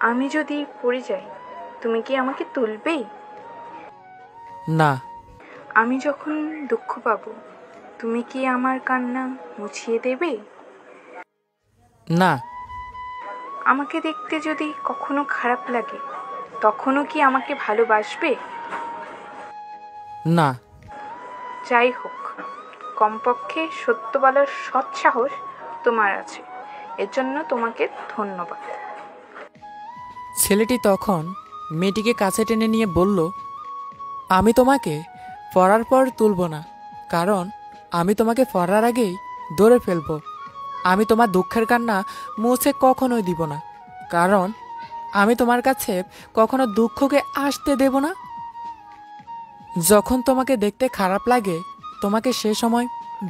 আমি যদি পড়ে যাই তুমি কি আমাকে তুলবে? না। আমি যখন দুঃখ পাবো তুমি কি আমার কান্না মুছিয়ে দেবে? না। আমাকে দেখতে যদি কখনো খারাপ লাগে তখনও কি আমাকে ভালোবাসবে? না। যাই হোক, কমপক্ষে সত্য বলার সৎ সাহস তোমার আছে, এর জন্য তোমাকে ধন্যবাদ। ছেলেটি তখন মেয়েটিকে কাছে টেনে নিয়ে বলল, আমি তোমাকে পড়ার পর তুলব না, কারণ আমি তোমাকে পড়ার আগেই ধরে ফেলব। আমি তোমার দুঃখের কান্না মুছে কখনোই দিব না, কারণ আমি তোমার কাছে কখনো দুঃখকে আসতে দেব না। যখন তোমাকে দেখতে খারাপ লাগে তোমাকে সে সময়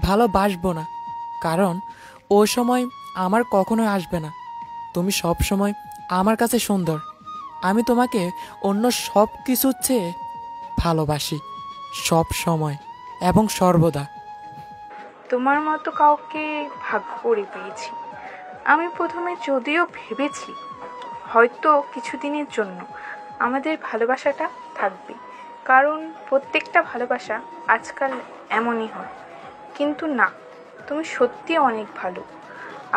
ভালোবাসবো না, কারণ ও সময় আমার কখনোই আসবে না। তুমি সব সময় আমার কাছে সুন্দর। আমি তোমাকে অন্য সব কিছুর চেয়ে ভালোবাসি, সব সময় এবং সর্বদা। তোমার মতো কাউকে ভাগ্য করে পেয়েছি। আমি প্রথমে যদিও ভেবেছি হয়তো কিছুদিনের জন্য আমাদের ভালোবাসাটা থাকবে, কারণ প্রত্যেকটা ভালোবাসা আজকাল এমনই হয়। কিন্তু না, তুমি সত্যি অনেক ভালো,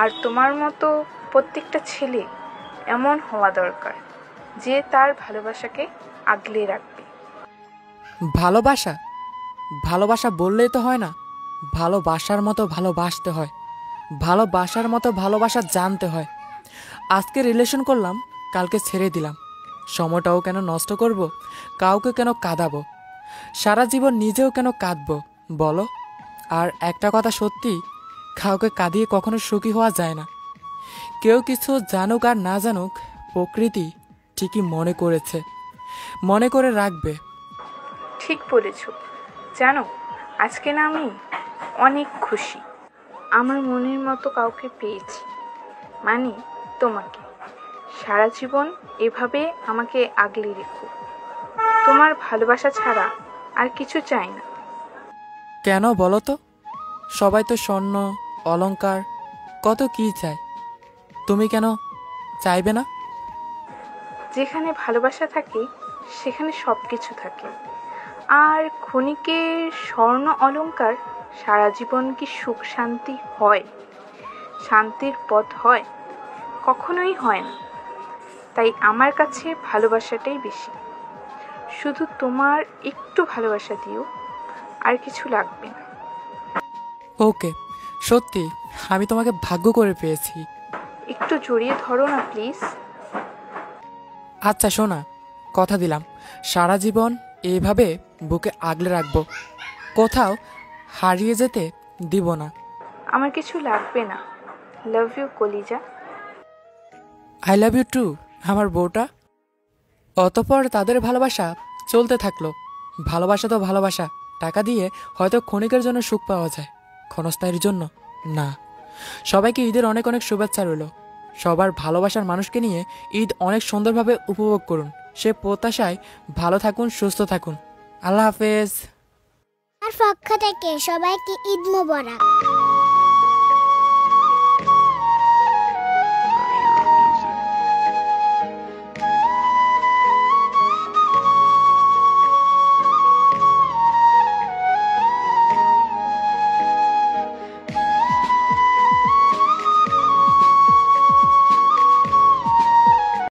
আর তোমার মতো প্রত্যেকটা ছেলে এমন হওয়া দরকার যে তার ভালোবাসাকে আগলে রাখবে। ভালোবাসা ভালোবাসা বললেই তো হয় না, ভালোবাসার মতো ভালোবাসতে হয়, ভালোবাসার মতো ভালোবাসা জানতে হয়। আজকে রিলেশন করলাম, কালকে ছেড়ে দিলাম। সময়টাও কেন নষ্ট করব, কাউকে কেন কাঁদাবো, সারা জীবন নিজেও কেন কাঁদবো বলো? আর একটা কথা সত্যি, কাউকে কাঁদিয়ে কখনো সুখী হওয়া যায় না। কেউ কিছু জানুক আর না জানুক, প্রকৃতি ঠিকই মনে করেছে, মনে করে রাখবে। ঠিক বলেছ। জানো, আজকে না আমি অনেক খুশি। আমার মনের মতো কাউকে পেয়েছি, মানে তোমাকে। সারা জীবন এভাবে আমাকে আগলে রেখো। তোমার ভালোবাসা ছাড়া আর কিছু চাই না। কেন বলো তো? সবাই তো স্বর্ণ, অলংকার, কত কি চায়, তুমি কেন চাইবে না? যেখানে ভালোবাসা থাকে সেখানে সব কিছু থাকে। আর ক্ষণিকের স্বর্ণ অলংকার সারা জীবন কি সুখ শান্তি হয়? শান্তির পথ হয়? কখনোই হয় না। তাই আমার কাছে ভালোবাসাটাই বেশি। শুধু তোমার একটু ভালোবাসা দিও, আর কিছু লাগবে না। ওকে, সত্যি আমি তোমাকে ভাগ্য করে পেয়েছি। একটু জড়িয়ে ধরো না প্লিজ। আচ্ছা শোনা, কথা দিলাম সারা জীবন এইভাবে বুকে আগলে রাখবো, কোথাও হারিয়ে যেতে দিব না। আমার কিছু লাগবে না। লাভ ইউ কলিজা। আই লাভ ইউ টু আমার বউটা। অতঃপর তাদের ভালোবাসা চলতে থাকলো। ভালোবাসা তো ভালোবাসা, টাকা দিয়ে হয়তো ক্ষণিকের জন্য সুখ পাওয়া যায়, ক্ষণস্থায়ীর জন্য না। সবাইকে ঈদের অনেক অনেক শুভেচ্ছা রইল। সবার ভালোবাসার মানুষকে নিয়ে ঈদ অনেক সুন্দরভাবে উপভোগ করুন। সে প্রত্যাশায় ভালো থাকুন, সুস্থ থাকুন। আল্লাহ হাফেজ। আর পক্ষ থেকে সবাইকে ঈদ মোবারক।